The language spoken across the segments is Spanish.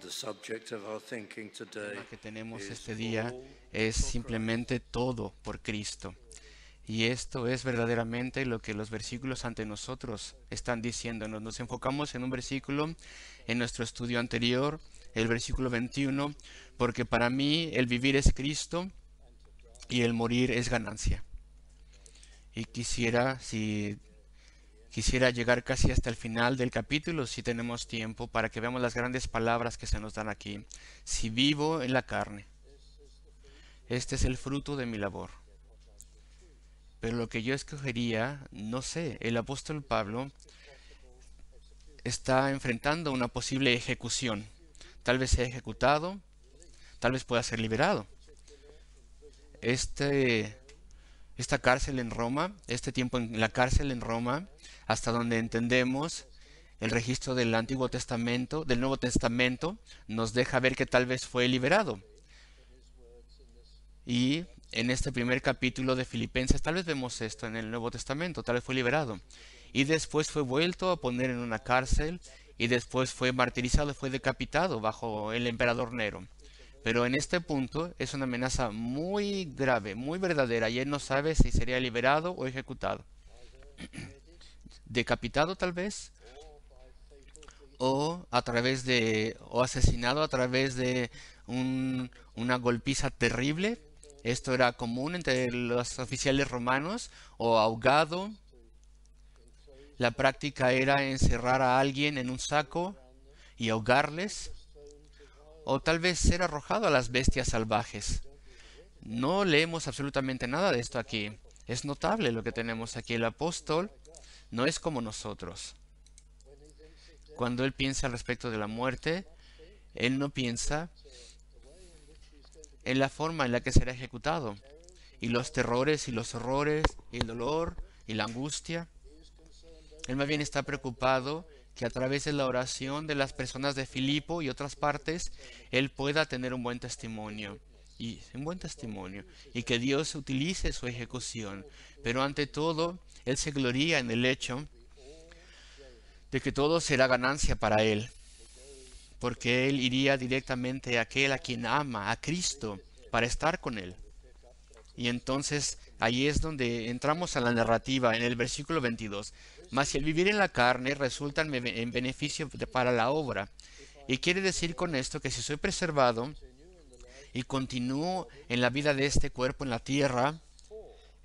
El tema que tenemos este día es simplemente todo por Cristo. Y esto es verdaderamente lo que los versículos ante nosotros están diciéndonos. Nos enfocamos en un versículo en nuestro estudio anterior, el versículo 21, porque para mí el vivir es Cristo y el morir es ganancia. Y quisiera llegar casi hasta el final del capítulo, si tenemos tiempo, para que veamos las grandes palabras que se nos dan aquí. Si vivo en la carne, este es el fruto de mi labor. Pero lo que yo escogería, no sé, el apóstol Pablo está enfrentando una posible ejecución. Tal vez sea ejecutado, tal vez pueda ser liberado. Esta cárcel en Roma, este tiempo en la cárcel en Roma, hasta donde entendemos el registro del Antiguo Testamento, del Nuevo Testamento, nos deja ver que tal vez fue liberado. Y en este primer capítulo de Filipenses, tal vez vemos esto en el Nuevo Testamento, tal vez fue liberado. Y después fue vuelto a poner en una cárcel y después fue martirizado, fue decapitado bajo el emperador Nero. Pero en este punto es una amenaza muy grave, muy verdadera, y él no sabe si sería liberado o ejecutado. Decapitado tal vez, o asesinado a través de una golpiza terrible. Esto era común entre los oficiales romanos, o ahogado. La práctica era encerrar a alguien en un saco y ahogarles, o tal vez ser arrojado a las bestias salvajes. No leemos absolutamente nada de esto aquí. Es notable lo que tenemos aquí. El apóstol no es como nosotros. Cuando él piensa al respecto de la muerte, él no piensa en la forma en la que será ejecutado, y los terrores y los horrores, y el dolor y la angustia. Él más bien está preocupado que a través de la oración de las personas de Filipo y otras partes, él pueda tener un buen testimonio, y que Dios utilice su ejecución. Pero ante todo, él se gloría en el hecho de que todo será ganancia para él, porque él iría directamente a aquel a quien ama, a Cristo, para estar con él. Y entonces ahí es donde entramos a la narrativa en el versículo 22. Mas si el vivir en la carne resulta en beneficio para la obra. Y quiere decir con esto que si soy preservado y continúo en la vida de este cuerpo en la tierra,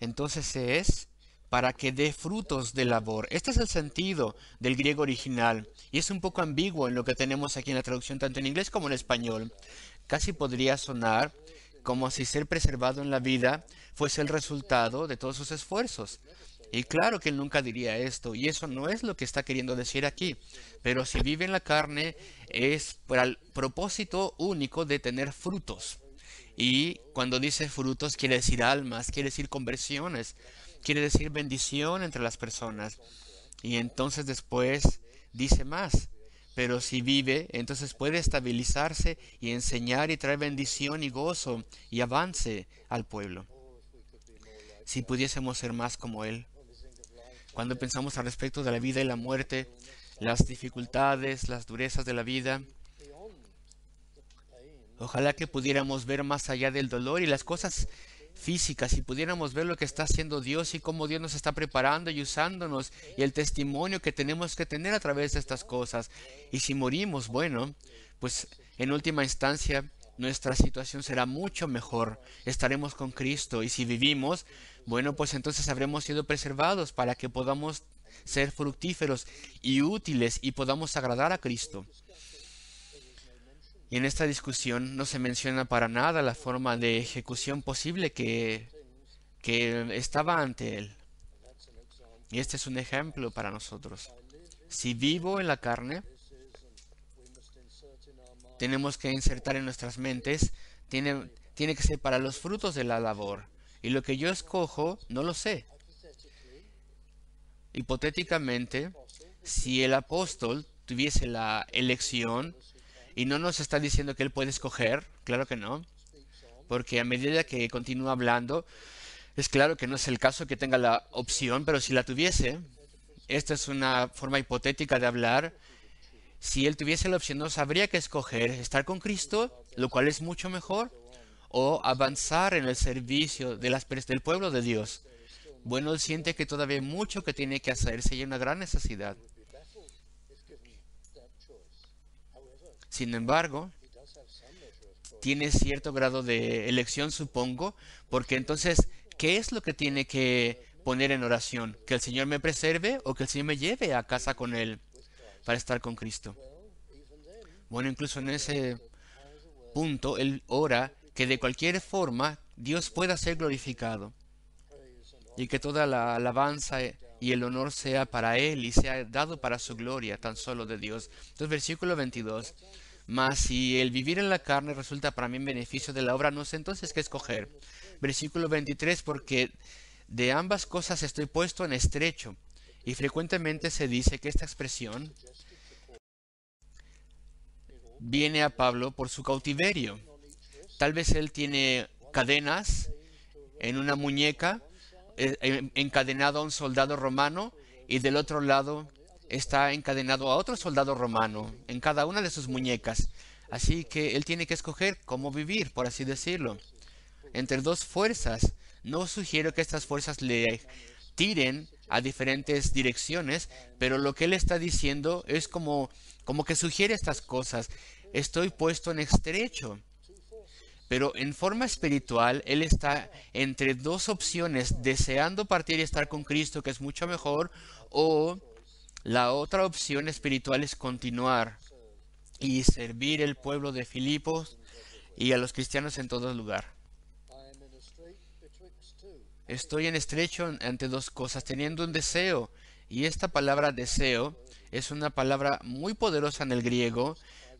entonces es para que dé frutos de labor. Este es el sentido del griego original, y es un poco ambiguo en lo que tenemos aquí en la traducción, tanto en inglés como en español. Casi podría sonar como si ser preservado en la vida fuese el resultado de todos sus esfuerzos. Y claro que él nunca diría esto, y eso no es lo que está queriendo decir aquí. Pero si vive en la carne es para el propósito único de tener frutos. Y cuando dice frutos quiere decir almas, quiere decir conversiones, quiere decir bendición entre las personas. Y entonces después dice más. Pero si vive, entonces puede estabilizarse y enseñar y traer bendición y gozo y avance al pueblo. Si pudiésemos ser más como Él. Cuando pensamos al respecto de la vida y la muerte, las dificultades, las durezas de la vida, ojalá que pudiéramos ver más allá del dolor y las cosas físicas, y pudiéramos ver lo que está haciendo Dios y cómo Dios nos está preparando y usándonos, y el testimonio que tenemos que tener a través de estas cosas. Y si morimos, bueno, pues en última instancia nuestra situación será mucho mejor. Estaremos con Cristo, y si vivimos, bueno, pues entonces habremos sido preservados para que podamos ser fructíferos y útiles y podamos agradar a Cristo. Y en esta discusión no se menciona para nada la forma de ejecución posible que estaba ante él. Y este es un ejemplo para nosotros. Si vivo en la carne, tenemos que insertar en nuestras mentes, tiene que ser para los frutos de la labor. Y lo que yo escojo, no lo sé. Hipotéticamente, si el apóstol tuviese la elección, y no nos está diciendo que él puede escoger, claro que no, porque a medida que continúa hablando, es claro que no es el caso que tenga la opción, pero si la tuviese, esta es una forma hipotética de hablar, Si él tuviese la opción, no sabría qué escoger, estar con Cristo, lo cual es mucho mejor, o avanzar en el servicio del pueblo de Dios. Bueno, él siente que todavía hay mucho que tiene que hacerse y hay una gran necesidad. Sin embargo, tiene cierto grado de elección, supongo, porque entonces, ¿qué es lo que tiene que poner en oración? ¿Que el Señor me preserve o que el Señor me lleve a casa con Él para estar con Cristo? Bueno, incluso en ese punto, Él ora que de cualquier forma Dios pueda ser glorificado y que toda la alabanza y el honor sea para Él y sea dado para su gloria, tan solo de Dios. Entonces, versículo 22. Mas si el vivir en la carne resulta para mí en beneficio de la obra, no sé entonces qué escoger. Versículo 23, porque de ambas cosas estoy puesto en estrecho. Y frecuentemente se dice que esta expresión viene a Pablo por su cautiverio. Tal vez él tiene cadenas en una muñeca, encadenado a un soldado romano, y del otro lado está encadenado a otro soldado romano en cada una de sus muñecas. Así que él tiene que escoger cómo vivir, por así decirlo, entre dos fuerzas. No sugiero que estas fuerzas le tiren a diferentes direcciones, pero lo que él está diciendo es como que sugiere estas cosas. Estoy puesto en estrecho. Pero en forma espiritual, él está entre dos opciones, deseando partir y estar con Cristo, que es mucho mejor, o la otra opción espiritual es continuar y servir el pueblo de Filipos y a los cristianos en todo lugar. Estoy en estrecho ante dos cosas, teniendo un deseo, y esta palabra deseo es una palabra muy poderosa en el griego.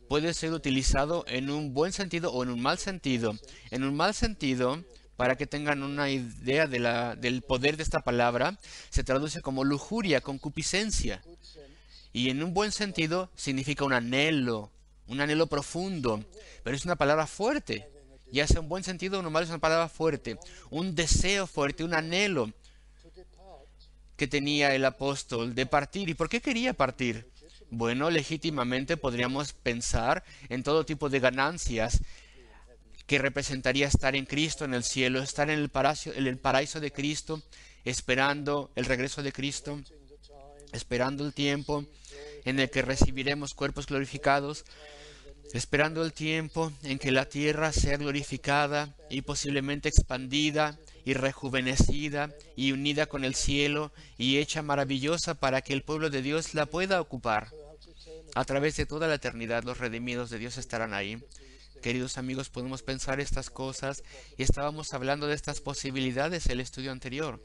Puede ser utilizado en un buen sentido o en un mal sentido. En un mal sentido, para que tengan una idea del poder de esta palabra, se traduce como lujuria, concupiscencia. Y en un buen sentido significa un anhelo profundo, pero es una palabra fuerte. Ya sea un buen sentido o un mal, es una palabra fuerte, un deseo fuerte, un anhelo que tenía el apóstol de partir. ¿Y por qué quería partir? Bueno, legítimamente podríamos pensar en todo tipo de ganancias que representaría estar en Cristo en el cielo, estar en el paraíso de Cristo, esperando el regreso de Cristo, esperando el tiempo en el que recibiremos cuerpos glorificados, esperando el tiempo en que la tierra sea glorificada y posiblemente expandida y rejuvenecida y unida con el cielo y hecha maravillosa para que el pueblo de Dios la pueda ocupar. A través de toda la eternidad los redimidos de Dios estarán ahí. Queridos amigos, podemos pensar estas cosas y estábamos hablando de estas posibilidades en el estudio anterior.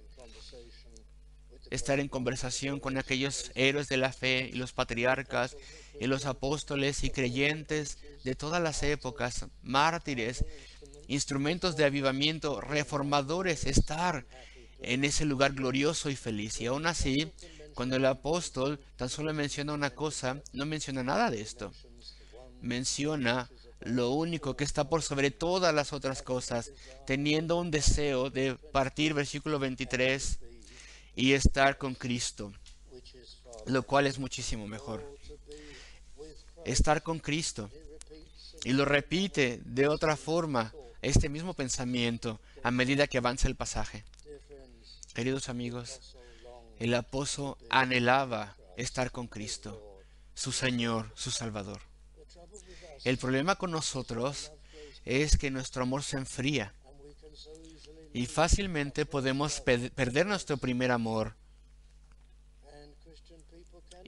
Estar en conversación con aquellos héroes de la fe y los patriarcas y los apóstoles y creyentes de todas las épocas, mártires, instrumentos de avivamiento, reformadores, estar en ese lugar glorioso y feliz. Y aún así, cuando el apóstol tan solo menciona una cosa, no menciona nada de esto. Menciona lo único que está por sobre todas las otras cosas, teniendo un deseo de partir, versículo 23, y estar con Cristo, lo cual es muchísimo mejor. Estar con Cristo. Y lo repite de otra forma, este mismo pensamiento, a medida que avanza el pasaje. Queridos amigos, el apóstol anhelaba estar con Cristo, su Señor, su Salvador. El problema con nosotros es que nuestro amor se enfría y fácilmente podemos perder nuestro primer amor.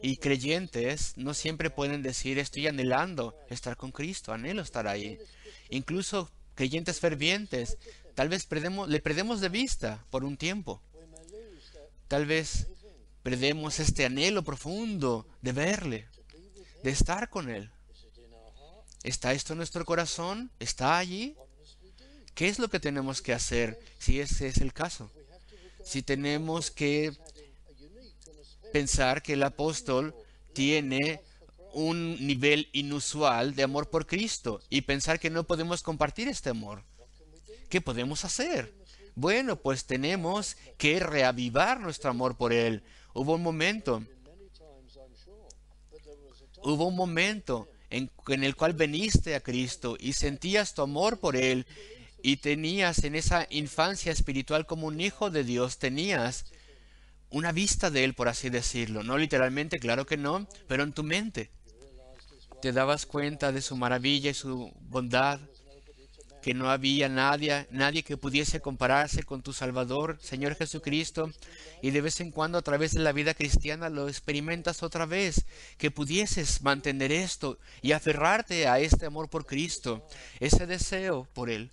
Y creyentes no siempre pueden decir, estoy anhelando estar con Cristo, anhelo estar ahí. Incluso creyentes fervientes, tal vez le perdemos de vista por un tiempo. Tal vez perdemos este anhelo profundo de verle, de estar con Él. ¿Está esto en nuestro corazón? ¿Está allí? ¿Qué es lo que tenemos que hacer si ese es el caso? Si tenemos que pensar que el apóstol tiene un nivel inusual de amor por Cristo y pensar que no podemos compartir este amor. ¿Qué podemos hacer? Bueno, pues tenemos que reavivar nuestro amor por Él. Hubo un momento Hubo un momento en el cual viniste a Cristo y sentías tu amor por Él y tenías en esa infancia espiritual como un hijo de Dios, tenías una vista de Él, por así decirlo. No literalmente, claro que no, pero en tu mente te dabas cuenta de su maravilla y su bondad, que no había nadie que pudiese compararse con tu Salvador, Señor Jesucristo, y de vez en cuando a través de la vida cristiana lo experimentas otra vez, que pudieses mantener esto y aferrarte a este amor por Cristo, ese deseo por Él.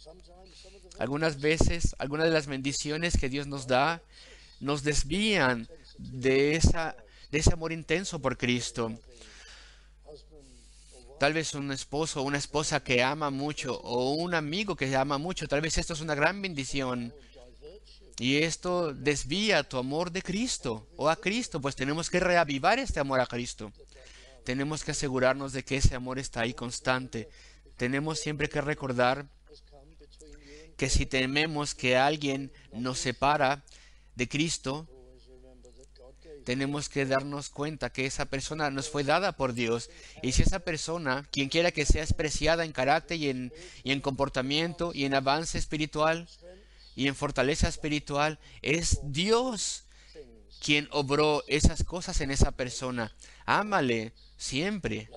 Algunas veces, algunas de las bendiciones que Dios nos da, nos desvían de ese amor intenso por Cristo. Tal vez un esposo o una esposa que ama mucho o un amigo que ama mucho, tal vez esto es una gran bendición y esto desvía tu amor de Cristo o a Cristo, pues tenemos que reavivar este amor a Cristo. Tenemos que asegurarnos de que ese amor está ahí constante. Tenemos siempre que recordar que si tememos que alguien nos separa de Cristo, tenemos que darnos cuenta que esa persona nos fue dada por Dios. Y si esa persona, quien quiera que sea, es preciada en carácter y en comportamiento y en avance espiritual y en fortaleza espiritual, es Dios quien obró esas cosas en esa persona. Ámale siempre.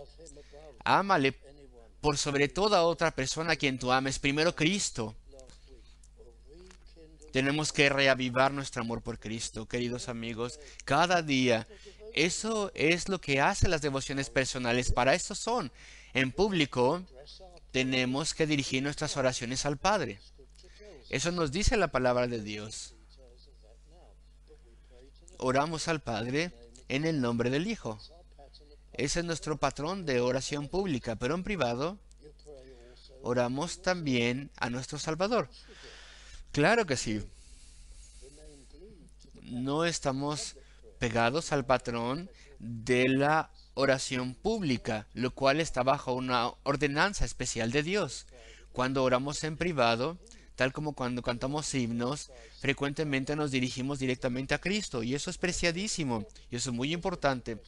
Ámale por sobre toda otra persona a quien tú ames. Primero Cristo. Tenemos que reavivar nuestro amor por Cristo, queridos amigos, cada día. Eso es lo que hacen las devociones personales. Para eso son. En público tenemos que dirigir nuestras oraciones al Padre. Eso nos dice la palabra de Dios. Oramos al Padre en el nombre del Hijo. Ese es nuestro patrón de oración pública, pero en privado oramos también a nuestro Salvador. Claro que sí. No estamos pegados al patrón de la oración pública, lo cual está bajo una ordenanza especial de Dios. Cuando oramos en privado, tal como cuando cantamos himnos, frecuentemente nos dirigimos directamente a Cristo, y eso es preciadísimo, y eso es muy importante.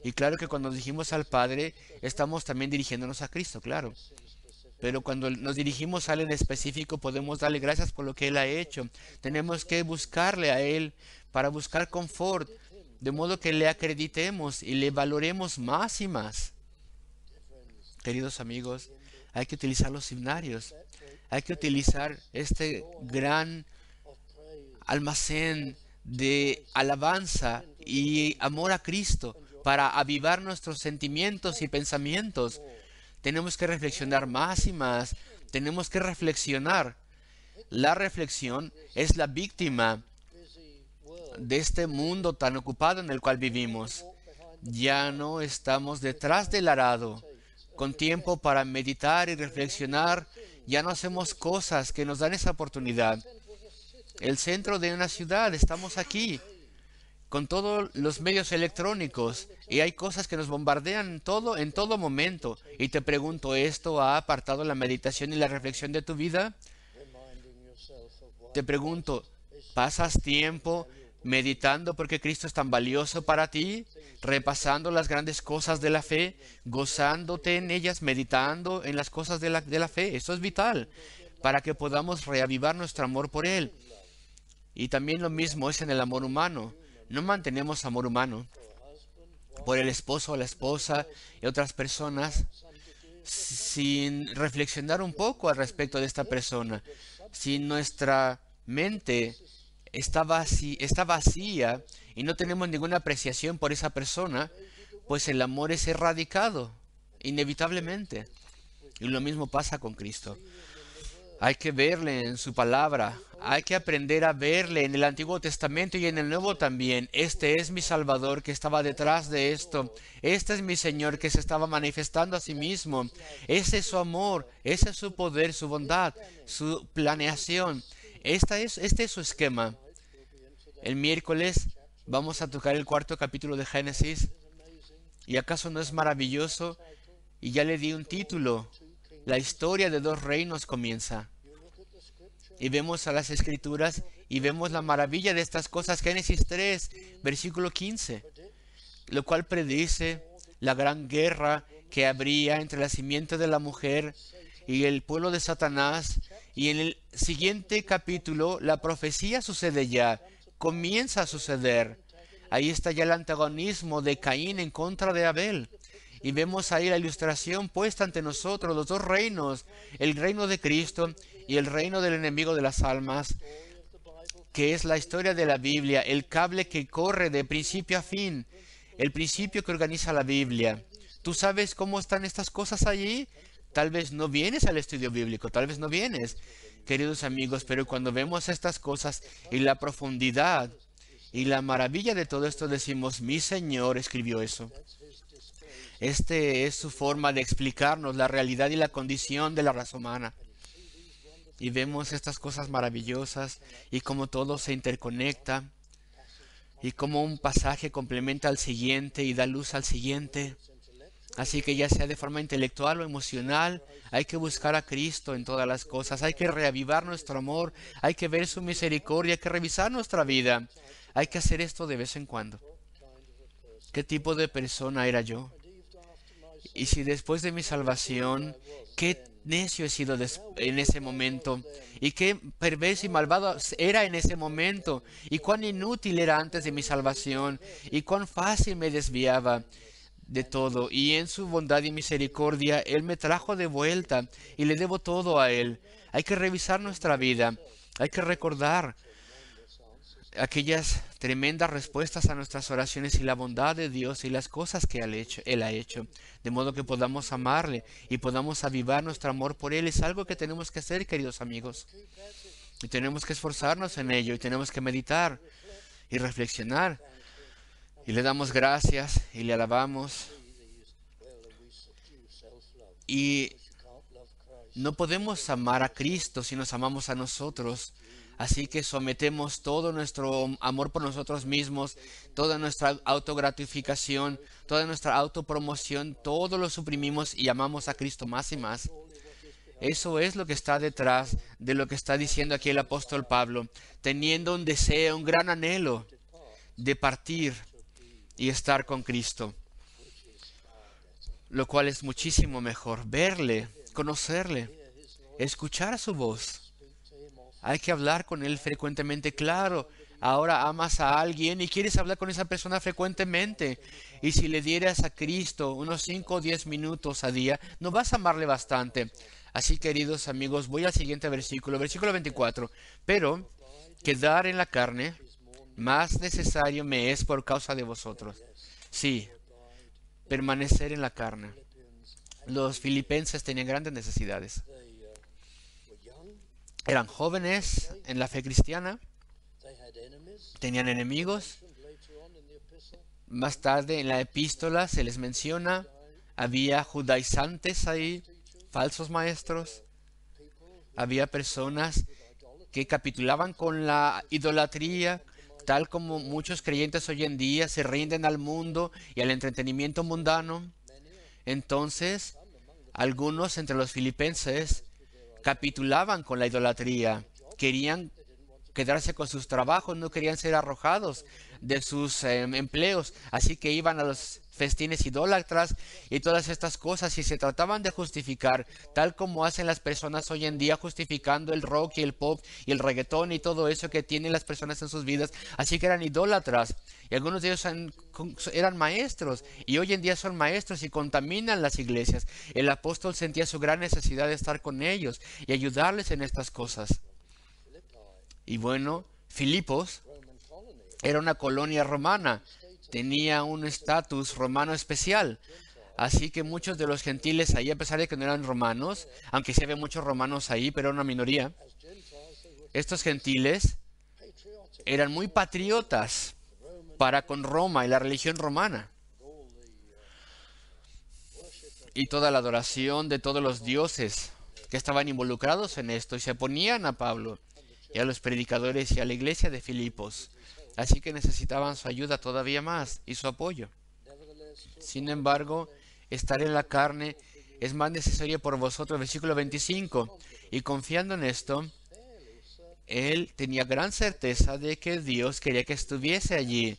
Y claro que cuando nos dirigimos al Padre, estamos también dirigiéndonos a Cristo, claro. Pero cuando nos dirigimos a Él en específico, podemos darle gracias por lo que Él ha hecho. Tenemos que buscarle a Él para buscar confort, de modo que le acreditemos y le valoremos más y más. Queridos amigos, hay que utilizar los himnarios. Hay que utilizar este gran almacén de alabanza y amor a Cristo para avivar nuestros sentimientos y pensamientos. Tenemos que reflexionar más y más. Tenemos que reflexionar. La reflexión es la víctima de este mundo tan ocupado en el cual vivimos. Ya no estamos detrás del arado, con tiempo para meditar y reflexionar. Ya no hacemos cosas que nos dan esa oportunidad. El centro de una ciudad, estamos aquí, con todos los medios electrónicos, y hay cosas que nos bombardean en todo momento. Y te pregunto, ¿esto ha apartado la meditación y la reflexión de tu vida? Te pregunto, ¿pasas tiempo meditando porque Cristo es tan valioso para ti? Repasando las grandes cosas de la fe, gozándote en ellas, meditando en las cosas de la fe. Eso es vital para que podamos reavivar nuestro amor por Él. Y también lo mismo es en el amor humano. No mantenemos amor humano por el esposo o la esposa y otras personas sin reflexionar un poco al respecto de esta persona. Si nuestra mente está vacía y no tenemos ninguna apreciación por esa persona, pues el amor es erradicado, inevitablemente. Y lo mismo pasa con Cristo. Hay que verle en su palabra. Hay que aprender a verle en el Antiguo Testamento y en el Nuevo también. Este es mi Salvador que estaba detrás de esto. Este es mi Señor que se estaba manifestando a sí mismo. Ese es su amor, ese es su poder, su bondad, su planeación. Este es su esquema. El miércoles vamos a tocar el 4º capítulo de Génesis. ¿Y acaso no es maravilloso? Y ya le di un título. La historia de 2 reinos comienza. Y vemos a las Escrituras y vemos la maravilla de estas cosas. Génesis 3, versículo 15, lo cual predice la gran guerra que habría entre la simiente de la mujer y el pueblo de Satanás. Y en el siguiente capítulo la profecía sucede ya, comienza a suceder. Ahí está ya el antagonismo de Caín en contra de Abel. Y vemos ahí la ilustración puesta ante nosotros, los dos reinos, el reino de Cristo y el reino del enemigo de las almas, que es la historia de la Biblia, el cable que corre de principio a fin, el principio que organiza la Biblia. ¿Tú sabes cómo están estas cosas allí? Tal vez no vienes al estudio bíblico, tal vez no vienes, queridos amigos, pero cuando vemos estas cosas y la profundidad y la maravilla de todo esto, decimos, mi Señor escribió eso. Este es su forma de explicarnos la realidad y la condición de la raza humana. Y vemos estas cosas maravillosas y cómo todo se interconecta y cómo un pasaje complementa al siguiente y da luz al siguiente. Así que ya sea de forma intelectual o emocional, hay que buscar a Cristo en todas las cosas. Hay que reavivar nuestro amor, hay que ver su misericordia, hay que revisar nuestra vida. Hay que hacer esto de vez en cuando. ¿Qué tipo de persona era yo? Y si después de mi salvación, qué necio he sido en ese momento, y qué perverso y malvado era en ese momento, y cuán inútil era antes de mi salvación, y cuán fácil me desviaba de todo. Y en su bondad y misericordia, Él me trajo de vuelta, y le debo todo a Él. Hay que revisar nuestra vida, hay que recordar aquellas tremendas respuestas a nuestras oraciones y la bondad de Dios y las cosas que Él ha hecho, de modo que podamos amarle y podamos avivar nuestro amor por Él. Es algo que tenemos que hacer, queridos amigos, y tenemos que esforzarnos en ello, y tenemos que meditar y reflexionar, y le damos gracias y le alabamos. Y no podemos amar a Cristo si nos amamos a nosotros. Así que sometemos todo nuestro amor por nosotros mismos, toda nuestra autogratificación, toda nuestra autopromoción, todo lo suprimimos y amamos a Cristo más y más. Eso es lo que está detrás de lo que está diciendo aquí el apóstol Pablo, teniendo un deseo, un gran anhelo de partir y estar con Cristo, lo cual es muchísimo mejor, verle, conocerle, escuchar su voz. Hay que hablar con Él frecuentemente. Claro, ahora amas a alguien y quieres hablar con esa persona frecuentemente. Y si le dieras a Cristo unos 5 o 10 minutos a día, no vas a amarle bastante. Así, queridos amigos, voy al siguiente versículo, versículo 24. Pero quedar en la carne más necesario me es por causa de vosotros. Sí, permanecer en la carne. Los filipenses tenían grandes necesidades. Eran jóvenes en la fe cristiana, tenían enemigos. Más tarde en la epístola se les menciona, había judaizantes ahí, falsos maestros, había personas que capitulaban con la idolatría, tal como muchos creyentes hoy en día se rinden al mundo y al entretenimiento mundano. Entonces, algunos entre los filipenses capitulaban con la idolatría, querían quedarse con sus trabajos, no querían ser arrojados de sus empleos, así que iban a los festines idólatras y todas estas cosas, y se trataban de justificar, tal como hacen las personas hoy en día, justificando el rock y el pop y el reggaetón y todo eso que tienen las personas en sus vidas. Así que eran idólatras, y algunos de ellos eran maestros, y hoy en día son maestros y contaminan las iglesias. El apóstol sentía su gran necesidad de estar con ellos y ayudarles en estas cosas. Y bueno, Filipos era una colonia romana, tenía un estatus romano especial. Así que muchos de los gentiles ahí, a pesar de que no eran romanos, aunque sí había muchos romanos ahí, pero era una minoría, estos gentiles eran muy patriotas para con Roma y la religión romana. Y toda la adoración de todos los dioses que estaban involucrados en esto, y se oponían a Pablo y a los predicadores y a la iglesia de Filipos. Así que necesitaban su ayuda todavía más y su apoyo. Sin embargo, estar en la carne es más necesario por vosotros. Versículo 25. Y confiando en esto, él tenía gran certeza de que Dios quería que estuviese allí.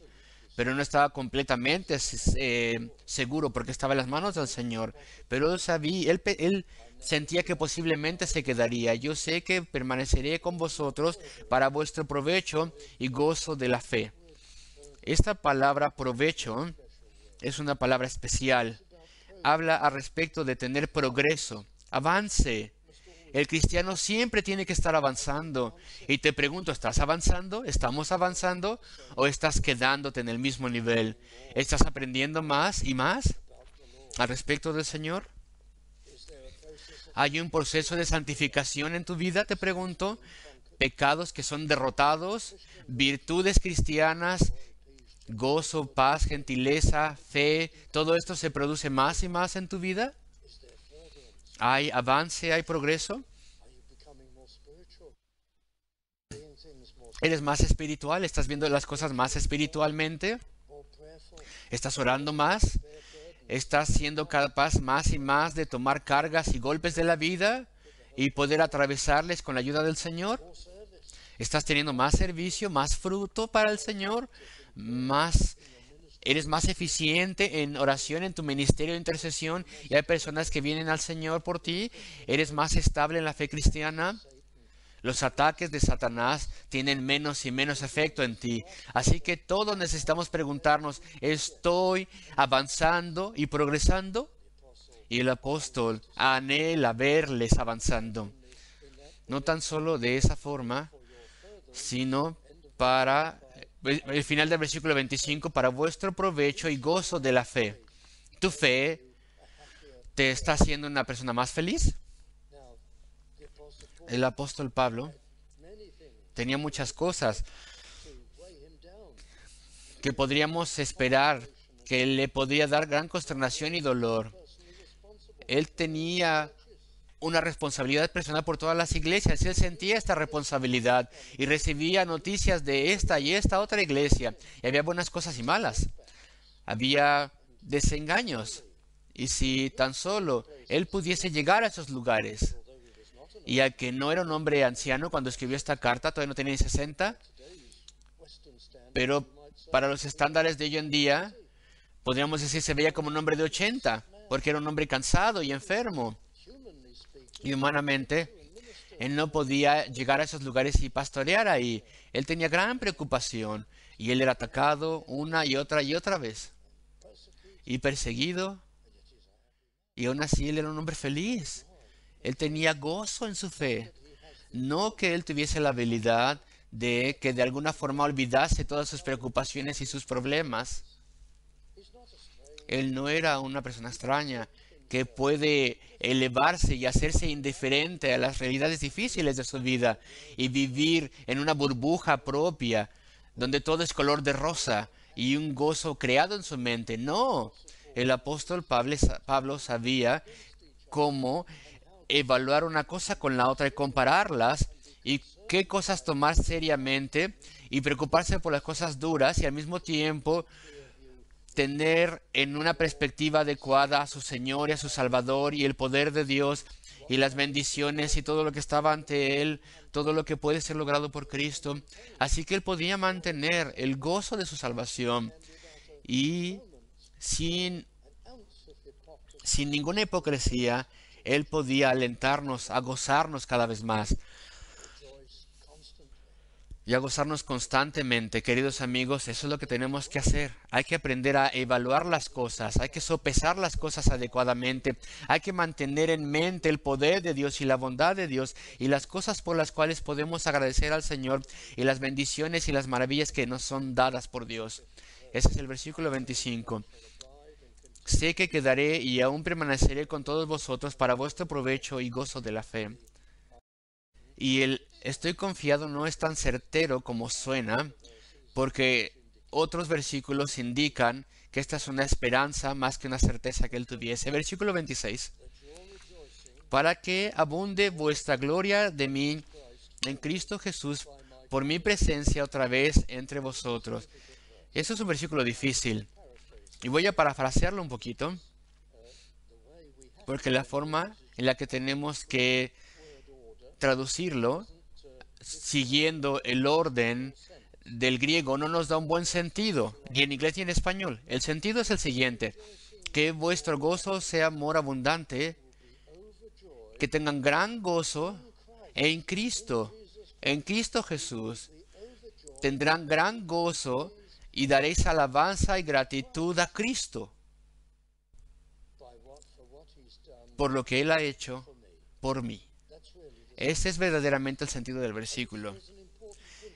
pero no estaba completamente seguro porque estaba en las manos del Señor. Pero él sabía, él sentía que posiblemente se quedaría. Yo sé que permaneceré con vosotros para vuestro provecho y gozo de la fe. Esta palabra provecho es una palabra especial. Habla al respecto de tener progreso, avance. El cristiano siempre tiene que estar avanzando. Y te pregunto, ¿estás avanzando? ¿Estamos avanzando? ¿O estás quedándote en el mismo nivel? ¿Estás aprendiendo más y más al respecto del Señor? ¿Hay un proceso de santificación en tu vida? Te pregunto. Pecados que son derrotados, virtudes cristianas, gozo, paz, gentileza, fe, ¿todo esto se produce más y más en tu vida? ¿Hay avance, hay progreso? ¿Eres más espiritual? ¿Estás viendo las cosas más espiritualmente? ¿Estás orando más? ¿Estás siendo capaz más y más de tomar cargas y golpes de la vida y poder atravesarles con la ayuda del Señor? ¿Estás teniendo más servicio, más fruto para el Señor? ¿Eres más eficiente en oración en tu ministerio de intercesión y hay personas que vienen al Señor por ti? ¿Eres más estable en la fe cristiana? Los ataques de Satanás tienen menos y menos efecto en ti. Así que todos necesitamos preguntarnos, ¿estoy avanzando y progresando? Y el apóstol anhela verles avanzando. No tan solo de esa forma, sino para el final del versículo 25, para vuestro provecho y gozo de la fe. ¿Tu fe te está haciendo una persona más feliz? El apóstol Pablo tenía muchas cosas que podríamos esperar que le podría dar gran consternación y dolor. Él tenía una responsabilidad personal por todas las iglesias. Él sentía esta responsabilidad y recibía noticias de esta y esta otra iglesia. Y había buenas cosas y malas. Había desengaños. Y si tan solo él pudiese llegar a esos lugares, y al que no era un hombre anciano cuando escribió esta carta, todavía no tenía ni 60, pero para los estándares de hoy en día, podríamos decir se veía como un hombre de 80, porque era un hombre cansado y enfermo. Y humanamente, él no podía llegar a esos lugares y pastorear ahí. Él tenía gran preocupación y él era atacado una y otra vez. Y perseguido. Y aún así él era un hombre feliz. Él tenía gozo en su fe. No que él tuviese la habilidad de que de alguna forma olvidase todas sus preocupaciones y sus problemas. Él no era una persona extraña que puede elevarse y hacerse indiferente a las realidades difíciles de su vida y vivir en una burbuja propia donde todo es color de rosa y un gozo creado en su mente. No, el apóstol Pablo sabía cómo evaluar una cosa con la otra y compararlas y qué cosas tomar seriamente y preocuparse por las cosas duras y al mismo tiempo tener en una perspectiva adecuada a su Señor y a su Salvador y el poder de Dios y las bendiciones y todo lo que estaba ante él, todo lo que puede ser logrado por Cristo. Así que él podía mantener el gozo de su salvación y sin, sin ninguna hipocresía, él podía alentarnos a gozarnos cada vez más y a gozarnos constantemente, queridos amigos. Eso es lo que tenemos que hacer. Hay que aprender a evaluar las cosas, hay que sopesar las cosas adecuadamente, hay que mantener en mente el poder de Dios y la bondad de Dios y las cosas por las cuales podemos agradecer al Señor y las bendiciones y las maravillas que nos son dadas por Dios. Ese es el versículo 25. Sé que quedaré y aún permaneceré con todos vosotros para vuestro provecho y gozo de la fe. Y el estoy confiado no es tan certero como suena, porque otros versículos indican que esta es una esperanza más que una certeza que él tuviese. Versículo 26. Para que abunde vuestra gloria de mí en Cristo Jesús por mi presencia otra vez entre vosotros. Eso es un versículo difícil. Y voy a parafrasearlo un poquito, porque la forma en la que tenemos que traducirlo, siguiendo el orden del griego no nos da un buen sentido, ni en inglés ni en español. El sentido es el siguiente: que vuestro gozo sea amor abundante, que tengan gran gozo en Cristo. En Cristo Jesús tendrán gran gozo y daréis alabanza y gratitud a Cristo por lo que Él ha hecho por mí. Ese es verdaderamente el sentido del versículo.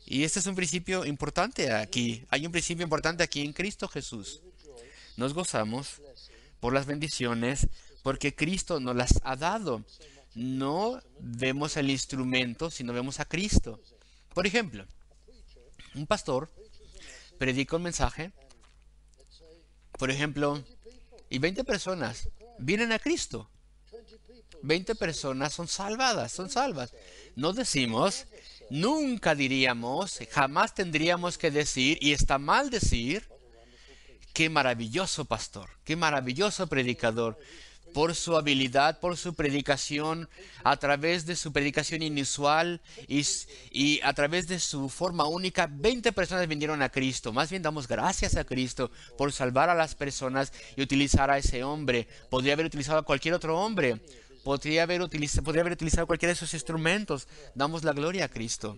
Y este es un principio importante aquí. Hay un principio importante aquí en Cristo Jesús. Nos gozamos por las bendiciones porque Cristo nos las ha dado. No vemos el instrumento, sino vemos a Cristo. Por ejemplo, un pastor predica un mensaje, por ejemplo, y 20 personas vienen a Cristo. 20 personas son salvadas, son salvas. No decimos, nunca diríamos, jamás tendríamos que decir, y está mal decir, qué maravilloso pastor, qué maravilloso predicador, por su habilidad, por su predicación, a través de su predicación inusual y a través de su forma única, 20 personas vinieron a Cristo. Más bien damos gracias a Cristo por salvar a las personas y utilizar a ese hombre. Podría haber utilizado a cualquier otro hombre. Podría haber utilizado cualquiera de sus instrumentos. Damos la gloria a Cristo,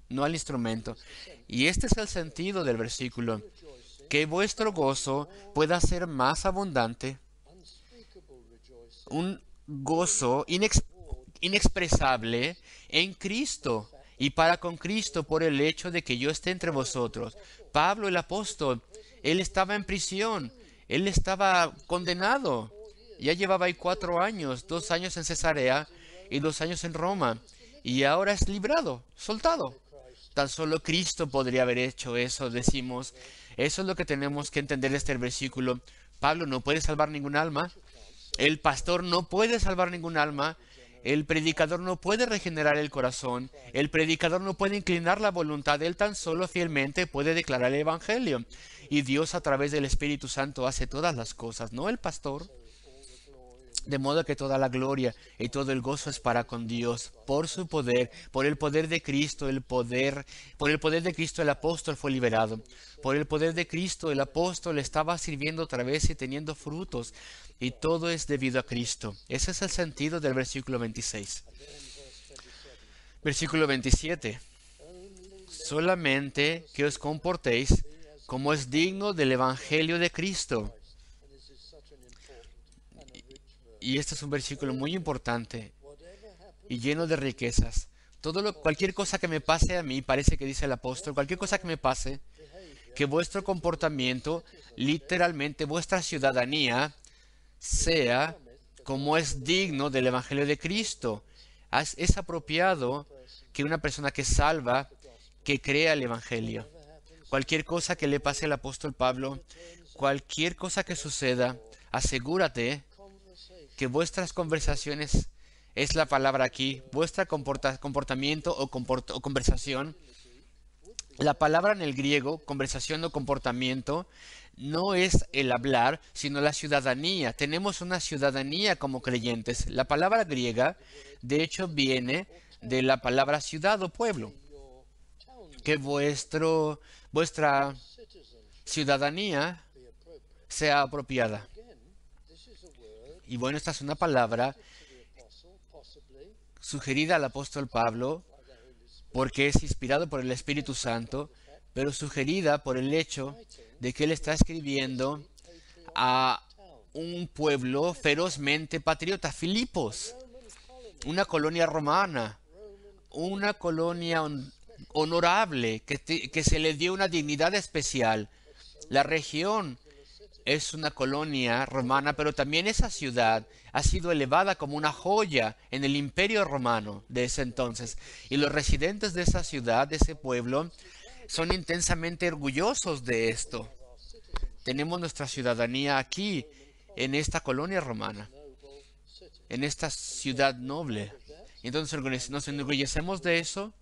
no al instrumento. Y este es el sentido del versículo: que vuestro gozo pueda ser más abundante, un gozo inexpresable en Cristo y para con Cristo por el hecho de que yo esté entre vosotros. Pablo el apóstol, él estaba en prisión, él estaba condenado. Ya llevaba ahí 4 años, 2 años en Cesarea y 2 años en Roma. Y ahora es librado, soltado. Tan solo Cristo podría haber hecho eso, decimos. Eso es lo que tenemos que entender de este versículo. Pablo no puede salvar ningún alma. El pastor no puede salvar ningún alma. El predicador no puede regenerar el corazón. El predicador no puede inclinar la voluntad. Él tan solo fielmente puede declarar el Evangelio. Y Dios a través del Espíritu Santo hace todas las cosas, no el pastor. De modo que toda la gloria y todo el gozo es para con Dios, por su poder, por el poder de Cristo, por el poder de Cristo el apóstol fue liberado. Por el poder de Cristo el apóstol estaba sirviendo otra vez y teniendo frutos. Y todo es debido a Cristo. Ese es el sentido del versículo 26. Versículo 27. Solamente que os comportéis como es digno del Evangelio de Cristo. Y este es un versículo muy importante y lleno de riquezas. Cualquier cosa que me pase a mí, parece que dice el apóstol, cualquier cosa que me pase, que vuestro comportamiento, literalmente vuestra ciudadanía, sea como es digno del Evangelio de Cristo. Es apropiado que una persona que salva, que crea el Evangelio. Cualquier cosa que le pase al apóstol Pablo, cualquier cosa que suceda, asegúrate que vuestras conversaciones, es la palabra aquí, vuestro comportamiento o conversación. La palabra en el griego, conversación o comportamiento, no es el hablar, sino la ciudadanía. Tenemos una ciudadanía como creyentes. La palabra griega, de hecho, viene de la palabra ciudad o pueblo. Que vuestra ciudadanía sea apropiada. Y bueno, esta es una palabra sugerida al apóstol Pablo porque es inspirado por el Espíritu Santo, pero sugerida por el hecho de que él está escribiendo a un pueblo ferozmente patriota, Filipos, una colonia romana, una colonia honorable, que se le dio una dignidad especial. La región es una colonia romana, pero también esa ciudad ha sido elevada como una joya en el imperio romano de ese entonces. Y los residentes de esa ciudad, de ese pueblo, son intensamente orgullosos de esto. Tenemos nuestra ciudadanía aquí, en esta colonia romana, en esta ciudad noble. Entonces nos enorgullecemos de eso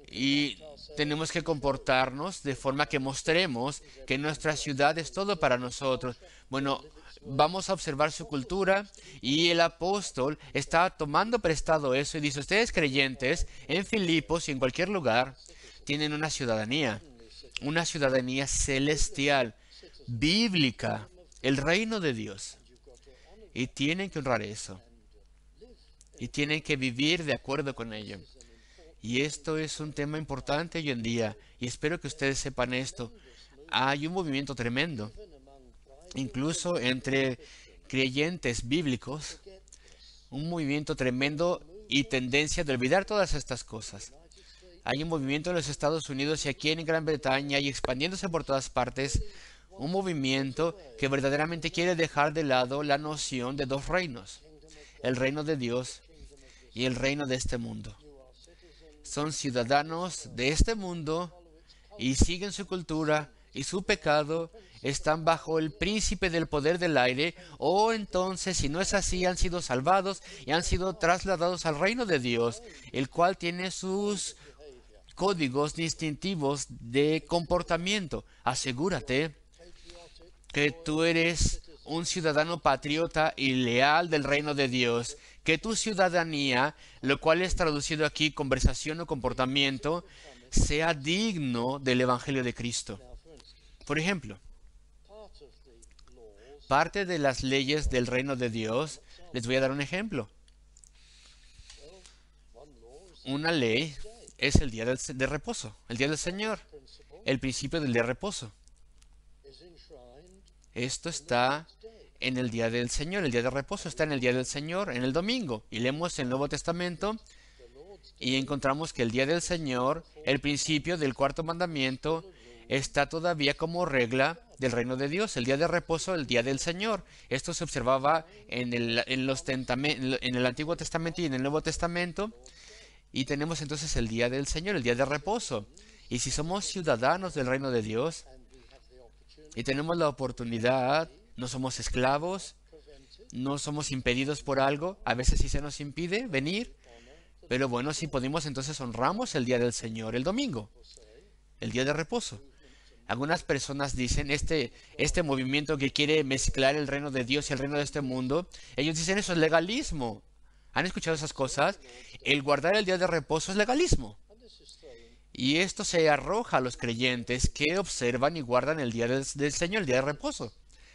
y tenemos que comportarnos de forma que mostremos que nuestra ciudad es todo para nosotros. Bueno, vamos a observar su cultura y el apóstol está tomando prestado eso y dice: ustedes creyentes en Filipos y en cualquier lugar, tienen una ciudadanía celestial, bíblica, el reino de Dios. Y tienen que honrar eso. Y tienen que vivir de acuerdo con ello. Y esto es un tema importante hoy en día. Y espero que ustedes sepan esto. Hay un movimiento tremendo, incluso entre creyentes bíblicos, un movimiento tremendo y tendencia de olvidar todas estas cosas. Hay un movimiento en los Estados Unidos y aquí en Gran Bretaña y expandiéndose por todas partes, un movimiento que verdaderamente quiere dejar de lado la noción de dos reinos, el reino de Dios y el reino de este mundo. Son ciudadanos de este mundo y siguen su cultura y su pecado, están bajo el príncipe del poder del aire, o entonces, si no es así, han sido salvados y han sido trasladados al reino de Dios, el cual tiene sus códigos distintivos de comportamiento. Asegúrate que tú eres un ciudadano patriota y leal del reino de Dios, que tu ciudadanía, lo cual es traducido aquí conversación o comportamiento, sea digno del Evangelio de Cristo. Por ejemplo, parte de las leyes del reino de Dios, les voy a dar un ejemplo. Una ley es el día de reposo, el día del Señor, el principio del día de reposo. Esto está en el día del Señor, el día de reposo está en el día del Señor, en el domingo. Y leemos el Nuevo Testamento y encontramos que el día del Señor, el principio del cuarto mandamiento, está todavía como regla del reino de Dios, el día de reposo, el día del Señor. Esto se observaba en el Antiguo Testamento y en el Nuevo Testamento. Y tenemos entonces el día del Señor, el día de reposo. Y si somos ciudadanos del reino de Dios y tenemos la oportunidad, no somos esclavos, no somos impedidos por algo, a veces sí se nos impide venir, pero bueno, si podemos, entonces honramos el día del Señor, el domingo, el día de reposo. Algunas personas dicen, este movimiento que quiere mezclar el reino de Dios y el reino de este mundo, ellos dicen eso es legalismo. ¿Han escuchado esas cosas? El guardar el día de reposo es legalismo. Y esto se arroja a los creyentes que observan y guardan el día del Señor, el día de reposo.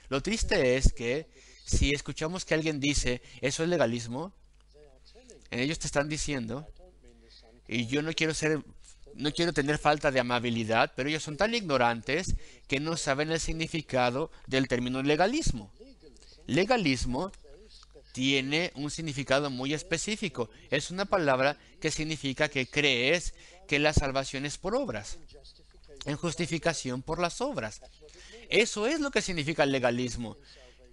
Lo triste es que si escuchamos que alguien dice, eso es legalismo, ellos te están diciendo, y yo no quiero tener falta de amabilidad, pero ellos son tan ignorantes que no saben el significado del término legalismo. Legalismo tiene un significado muy específico. Es una palabra que significa que crees que la salvación es por obras, en justificación por las obras. Eso es lo que significa el legalismo.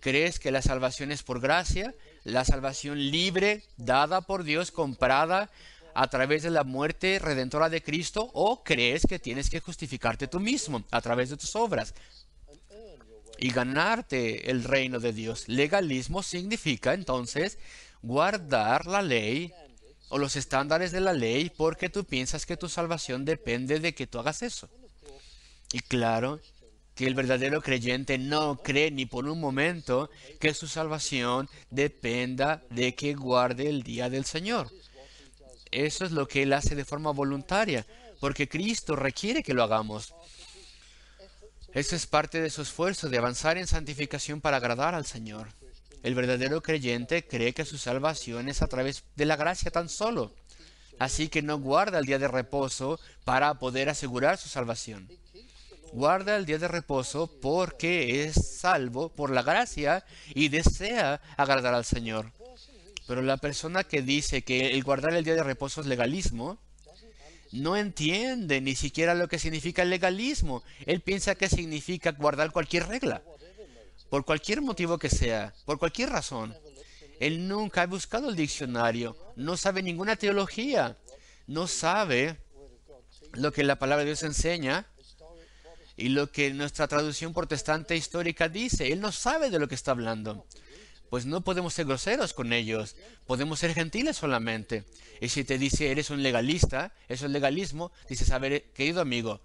Crees que la salvación es por gracia, la salvación libre, dada por Dios, comprada a través de la muerte redentora de Cristo, o crees que tienes que justificarte tú mismo a través de tus obras y ganarte el reino de Dios. Legalismo significa entonces guardar la ley o los estándares de la ley porque tú piensas que tu salvación depende de que tú hagas eso. Y claro que el verdadero creyente no cree ni por un momento que su salvación dependa de que guarde el día del Señor. Eso es lo que él hace de forma voluntaria, porque Cristo requiere que lo hagamos. Eso es parte de su esfuerzo de avanzar en santificación para agradar al Señor. El verdadero creyente cree que su salvación es a través de la gracia tan solo. Así que no guarda el día de reposo para poder asegurar su salvación. Guarda el día de reposo porque es salvo por la gracia y desea agradar al Señor. Pero la persona que dice que el guardar el día de reposo es legalismo, no entiende ni siquiera lo que significa el legalismo. Él piensa que significa guardar cualquier regla, por cualquier motivo que sea, por cualquier razón. Él nunca ha buscado el diccionario, no sabe ninguna teología, no sabe lo que la palabra de Dios enseña y lo que nuestra traducción protestante histórica dice. Él no sabe de lo que está hablando. Pues no podemos ser groseros con ellos, podemos ser gentiles solamente. Y si te dice eres un legalista, eso es legalismo, dices, a ver, querido amigo,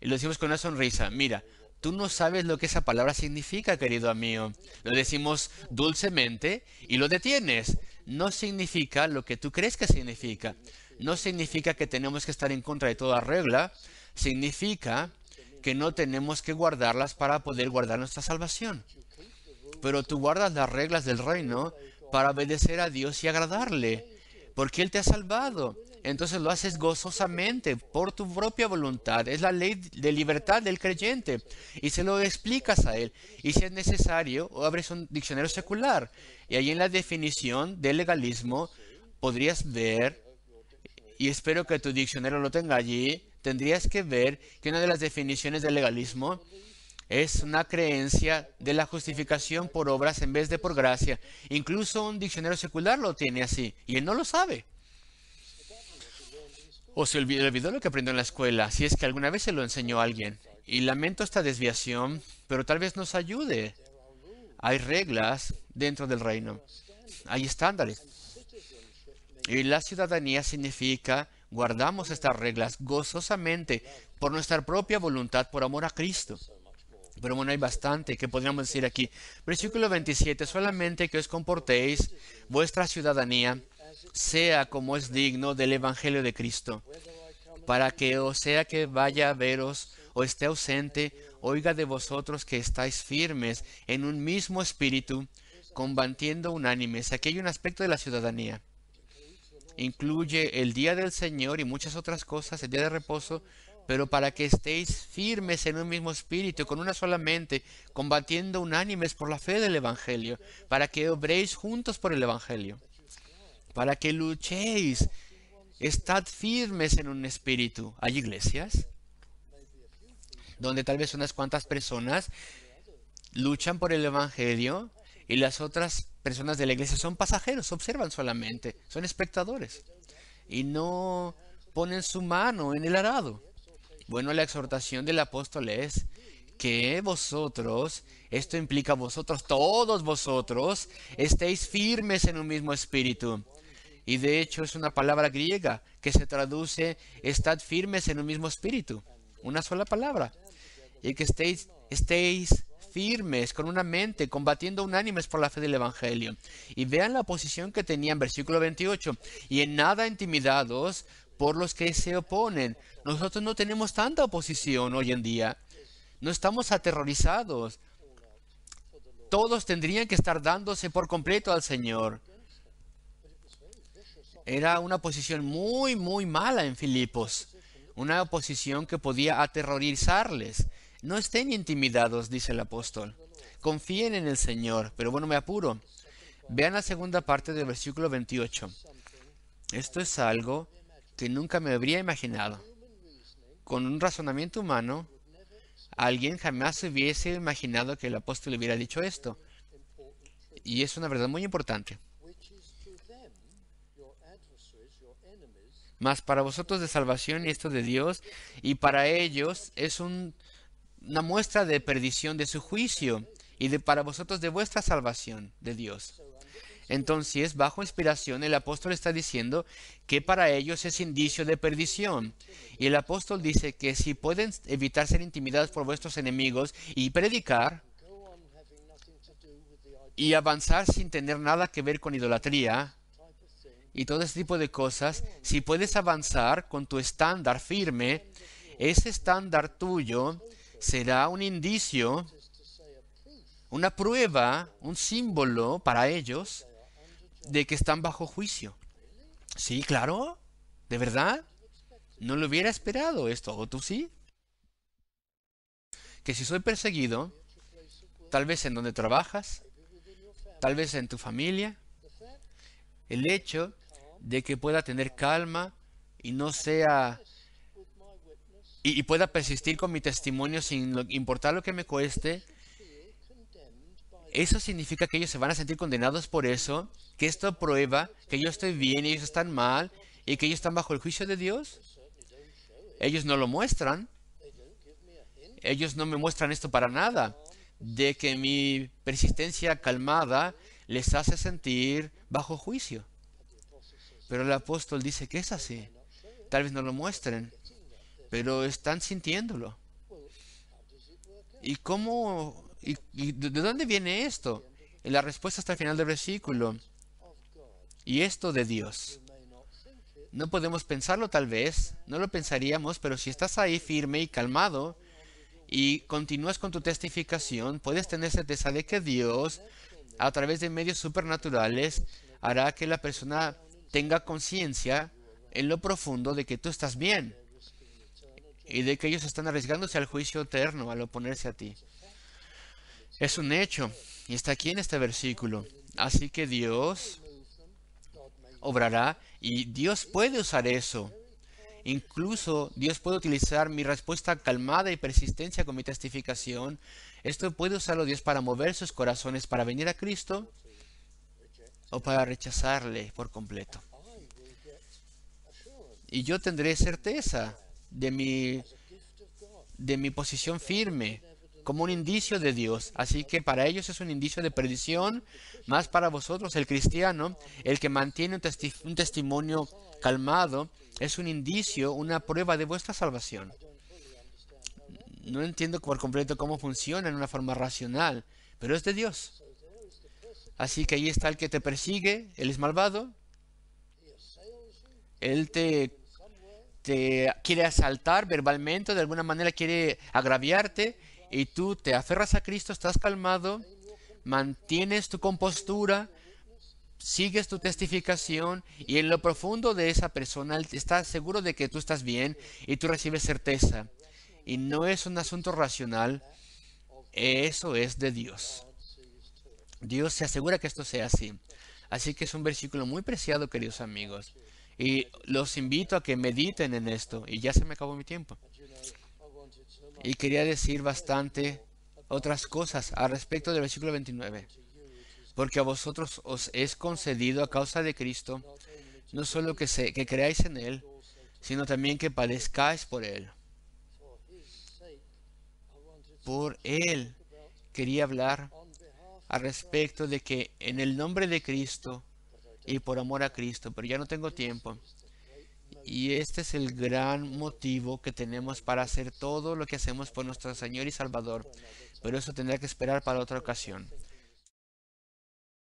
y lo decimos con una sonrisa, mira, tú no sabes lo que esa palabra significa, querido amigo. Lo decimos dulcemente y lo detienes. No significa lo que tú crees que significa. No significa que tenemos que estar en contra de toda regla, significa que no tenemos que guardarlas para poder guardar nuestra salvación. Pero tú guardas las reglas del reino para obedecer a Dios y agradarle, porque Él te ha salvado. Entonces lo haces gozosamente, por tu propia voluntad. Es la ley de libertad del creyente. Y se lo explicas a Él. Y si es necesario, o abres un diccionario secular. Y ahí en la definición del legalismo podrías ver, y espero que tu diccionario lo tenga allí, tendrías que ver que una de las definiciones del legalismo es una creencia de la justificación por obras en vez de por gracia. Incluso un diccionario secular lo tiene así, y él no lo sabe. O se olvidó lo que aprendió en la escuela, si es que alguna vez se lo enseñó a alguien. Y lamento esta desviación, pero tal vez nos ayude. Hay reglas dentro del reino. Hay estándares. Y la ciudadanía significa guardamos estas reglas gozosamente por nuestra propia voluntad, por amor a Cristo. Pero bueno, hay bastante que podríamos decir aquí. Versículo 27, solamente que os comportéis vuestra ciudadanía sea como es digno del Evangelio de Cristo, para que o sea que vaya a veros o esté ausente, oiga de vosotros que estáis firmes en un mismo espíritu, combatiendo unánimes. Aquí hay un aspecto de la ciudadanía. Incluye el día del Señor y muchas otras cosas, el día de reposo, pero para que estéis firmes en un mismo espíritu, con una sola mente, combatiendo unánimes por la fe del Evangelio, para que obréis juntos por el Evangelio, para que luchéis, estad firmes en un espíritu. Hay iglesias donde tal vez unas cuantas personas luchan por el Evangelio y las otras personas de la iglesia son pasajeros, observan solamente, son espectadores y no ponen su mano en el arado. Bueno, la exhortación del apóstol es que vosotros, esto implica vosotros, todos vosotros, estéis firmes en un mismo espíritu. Y de hecho es una palabra griega que se traduce, estad firmes en un mismo espíritu. Una sola palabra. Y que estéis firmes con una mente, combatiendo unánimes por la fe del Evangelio. Y vean la posición que tenía en versículo 28. Y en nada intimidados por los que se oponen. Nosotros no tenemos tanta oposición hoy en día. No estamos aterrorizados. Todos tendrían que estar dándose por completo al Señor. Era una posición muy, muy mala en Filipos. Una oposición que podía aterrorizarles. No estén intimidados, dice el apóstol. Confíen en el Señor. Pero bueno, me apuro. Vean la segunda parte del versículo 28. Esto es algo que nunca me habría imaginado. Con un razonamiento humano, alguien jamás hubiese imaginado que el apóstol hubiera dicho esto. Y es una verdad muy importante. Mas para vosotros de salvación y esto de Dios, y para ellos es una muestra de perdición de su juicio, y para vosotros de vuestra salvación de Dios. Entonces, bajo inspiración, el apóstol está diciendo que para ellos es indicio de perdición. Y el apóstol dice que si pueden evitar ser intimidados por vuestros enemigos y predicar y avanzar sin tener nada que ver con idolatría y todo ese tipo de cosas, si puedes avanzar con tu estándar firme, ese estándar tuyo será un indicio, una prueba, un símbolo para ellos de que están bajo juicio. Sí, claro, ¿de verdad? No lo hubiera esperado esto, ¿o tú sí? Que si soy perseguido, tal vez en donde trabajas, tal vez en tu familia, el hecho de que pueda tener calma y no sea y pueda persistir con mi testimonio sin importar lo que me cueste, eso significa que ellos se van a sentir condenados por eso, que esto prueba que yo estoy bien y ellos están mal y que ellos están bajo el juicio de Dios. Ellos no lo muestran. Ellos no me muestran esto para nada, de que mi persistencia calmada les hace sentir bajo juicio. Pero el apóstol dice que es así. Tal vez no lo muestren, pero están sintiéndolo. ¿Y cómo? ¿Y de dónde viene esto? Y la respuesta está al final del versículo. Y esto de Dios. No podemos pensarlo tal vez, no lo pensaríamos, pero si estás ahí firme y calmado y continúas con tu testificación, puedes tener certeza de que Dios, a través de medios supernaturales, hará que la persona tenga conciencia en lo profundo de que tú estás bien y de que ellos están arriesgándose al juicio eterno al oponerse a ti. Es un hecho y está aquí en este versículo. Así que Dios obrará y Dios puede usar eso. Incluso Dios puede utilizar mi respuesta calmada y persistencia con mi testificación. Esto puede usarlo Dios para mover sus corazones para venir a Cristo o para rechazarle por completo. Y yo tendré certeza de mi posición firme como un indicio de Dios. Así que para ellos es un indicio de perdición, más para vosotros, el cristiano, el que mantiene un testimonio calmado, es un indicio, una prueba de vuestra salvación. No entiendo por completo cómo funciona en una forma racional, pero es de Dios. Así que ahí está el que te persigue, él es malvado, él te quiere asaltar verbalmente, de alguna manera quiere agraviarte, y tú te aferras a Cristo, estás calmado, mantienes tu compostura, sigues tu testificación, y en lo profundo de esa persona él está seguro de que tú estás bien y tú recibes certeza. Y no es un asunto racional, eso es de Dios. Dios se asegura que esto sea así. Así que es un versículo muy preciado, queridos amigos. Y los invito a que mediten en esto. Y ya se me acabó mi tiempo. Y quería decir bastante otras cosas al respecto del versículo 29. Porque a vosotros os es concedido a causa de Cristo, no solo que creáis en Él, sino también que padezcáis por Él. Por Él quería hablar al respecto de que en el nombre de Cristo y por amor a Cristo, pero ya no tengo tiempo. Y este es el gran motivo que tenemos para hacer todo lo que hacemos por nuestro Señor y Salvador. Pero eso tendrá que esperar para otra ocasión.